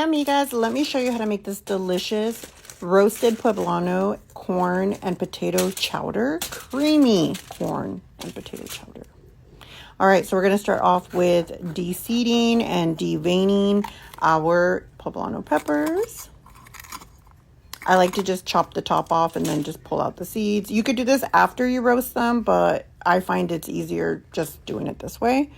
amigas, let me show you how to make this delicious roasted poblano corn and potato chowder. Creamy corn and potato chowder. All right, so we're going to start off with de-seeding and deveining our poblano peppers. I like to just chop the top off and then just pull out the seeds. You could do this after you roast them, but I find it's easier just doing it this way.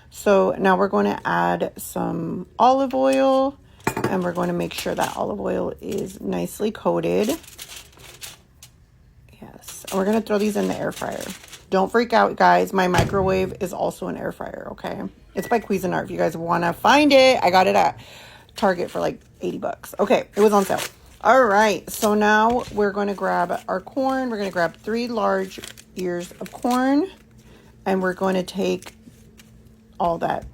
So now we're going to add some olive oil, and we're going to make sure that olive oil is nicely coated. Yes, and we're going to throw these in the air fryer. Don't freak out, guys. My microwave is also an air fryer, okay? It's by Cuisinart. If you guys want to find it, I got it at Target for like 80 bucks. Okay, it was on sale. All right, so now we're going to grab our corn. We're going to grab 3 large ears of corn, and we're going to take all that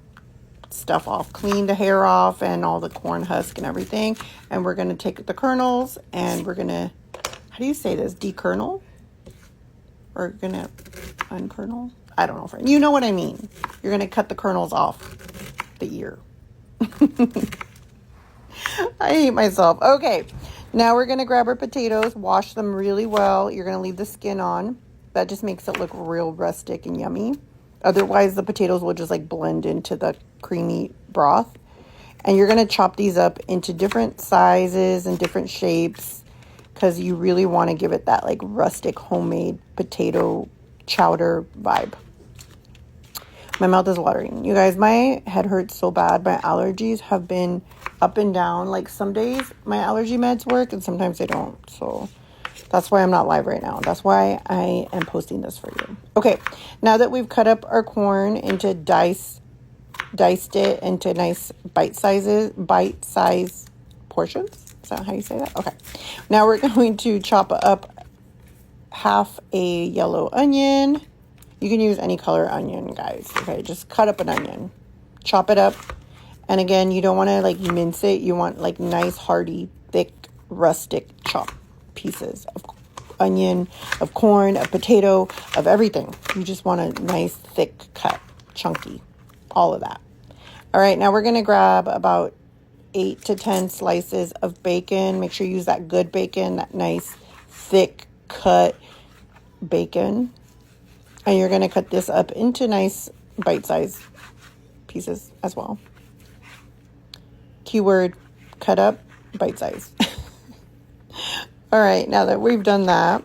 stuff off, clean the hair off and all the corn husk and everything. And we're going to take the kernels and we're going to, how do you say this? Dekernel? We're going to unkernel? I don't know, friend. You know what I mean. You're going to cut the kernels off the ear. I hate myself. Okay. Now we're going to grab our potatoes, wash them really well. You're going to leave the skin on. That just makes it look real rustic and yummy. Otherwise, the potatoes will just like blend into the creamy broth. And you're going to chop these up into different sizes and different shapes because you really want to give it that like rustic homemade potato chowder vibe. My mouth is watering. You guys, my head hurts so bad. My allergies have been up and down. Like some days my allergy meds work and sometimes they don't. So that's why I'm not live right now. That's why I am posting this for you. Okay, now that we've cut up our corn into diced it into nice bite-size portions. Is that how you say that? Okay. Now we're going to chop up half a yellow onion. You can use any color onion, guys. Okay, just cut up an onion. Chop it up. And again, you don't want to like mince it. You want like nice, hearty, thick, rustic chop pieces of onion, of corn, of potato, of everything. You just want a nice, thick cut, chunky, all of that. All right, now we're going to grab about 8 to 10 slices of bacon. Make sure you use that good bacon, that nice, thick cut bacon. And you're going to cut this up into nice bite-sized pieces as well. Keyword, cut up, bite-sized. All right, now that we've done that.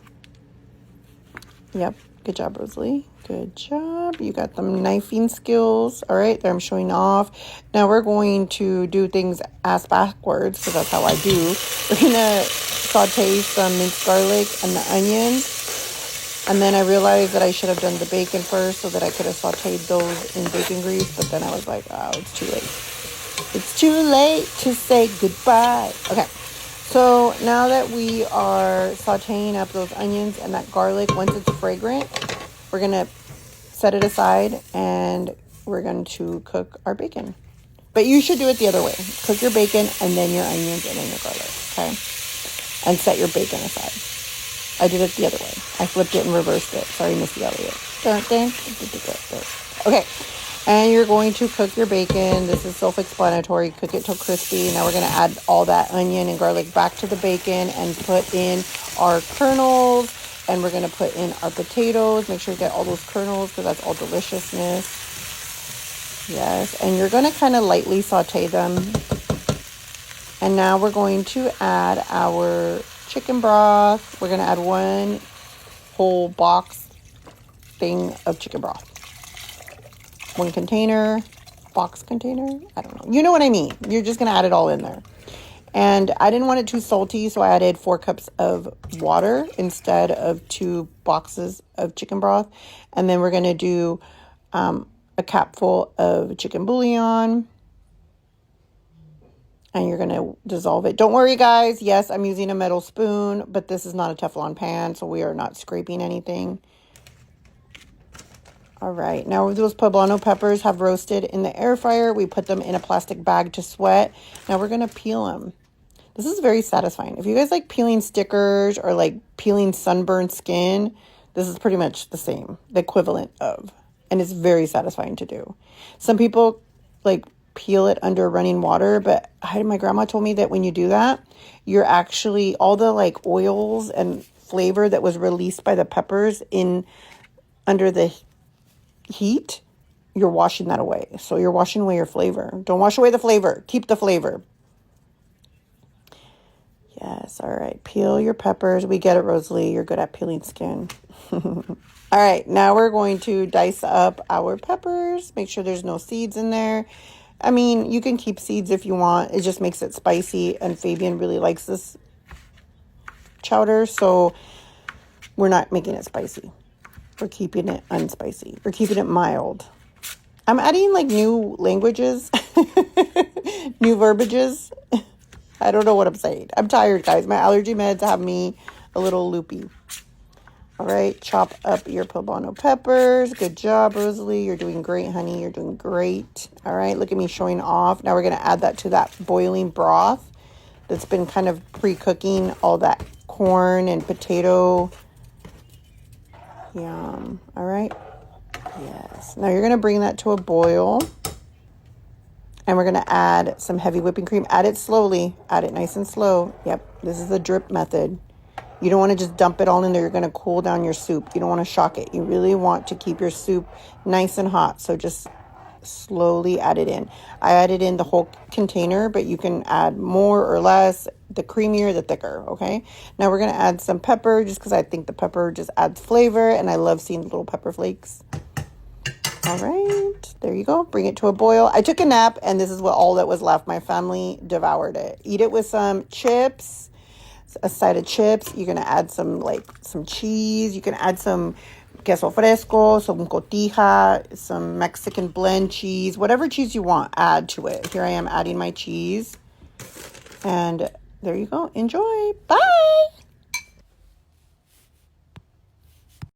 Yep, good job, Rosalie. Good job. You got them knifing skills. All right, there I'm showing off. Now we're going to do things ass backwards because that's how I do. We're going to saute some minced garlic and the onions. And then I realized that I should have done the bacon first so that I could have sauteed those in bacon grease. But then I was like, oh, it's too late. It's too late to say goodbye. Okay, so now that we are sauteing up those onions and that garlic, once it's fragrant, we're going to set it aside and we're going to cook our bacon. But you should do it the other way. Cook your bacon and then your onions and then your garlic, okay? And set your bacon aside. I did it the other way. I flipped it and reversed it. Sorry, Missy Elliott. Okay. And you're going to cook your bacon. This is self-explanatory. Cook it till crispy. Now we're going to add all that onion and garlic back to the bacon and put in our kernels. And we're going to put in our potatoes. Make sure you get all those kernels because that's all deliciousness. Yes. And you're going to kind of lightly saute them. And now we're going to add our chicken broth. We're going to add 1 whole box thing of chicken broth. 1 container, box container. I don't know. You know what I mean. You're just going to add it all in there. And I didn't want it too salty, so I added 4 cups of water instead of 2 boxes of chicken broth. And then we're going to do a capful of chicken bouillon. And you're going to dissolve it. Don't worry, guys. Yes, I'm using a metal spoon, but this is not a Teflon pan, so we are not scraping anything. All right. Now those poblano peppers have roasted in the air fryer. We put them in a plastic bag to sweat. Now we're going to peel them. This is very satisfying. If you guys like peeling stickers or like peeling sunburned skin, this is pretty much the same, the equivalent of. And it's very satisfying to do. Some people like peel it under running water, but my grandma told me that when you do that, you're actually, all the like oils and flavor that was released by the peppers in under the heat, you're washing that away. So you're washing away your flavor. Don't wash away the flavor. Keep the flavor. Yes, all right. Peel your peppers. We get it, Rosalie. You're good at peeling skin. All right, now we're going to dice up our peppers. Make sure there's no seeds in there. I mean, you can keep seeds if you want. It just makes it spicy, and Fabian really likes this chowder, so we're not making it spicy. We're keeping it unspicy. We're keeping it mild. I'm adding like new languages, new verbiages. I don't know what I'm saying. I'm tired, guys. My allergy meds have me a little loopy. All right, chop up your poblano peppers. Good job, Rosalie. You're doing great, honey. You're doing great. All right, look at me showing off. Now we're going to add that to that boiling broth that's been kind of pre-cooking all that corn and potato. Yum. All right. Yes. Now you're going to bring that to a boil. And we're going to add some heavy whipping cream. Add it slowly. Add it nice and slow. Yep, this is the drip method. You don't want to just dump it all in there. You're going to cool down your soup. You don't want to shock it. You really want to keep your soup nice and hot. So just slowly add it in. I added in the whole container, but you can add more or less. The creamier, the thicker, okay? Now we're going to add some pepper just because I think the pepper just adds flavor, and I love seeing the little pepper flakes. All right, there you go. Bring it to a boil. I took a nap, and this is what all that was left. My family devoured it. Eat it with some chips. A side of chips. You're going to add some cheese. You can add some queso fresco, some cotija, some Mexican blend cheese, whatever cheese you want, add to it. Here I am adding my cheese. And there you go. Enjoy. Bye.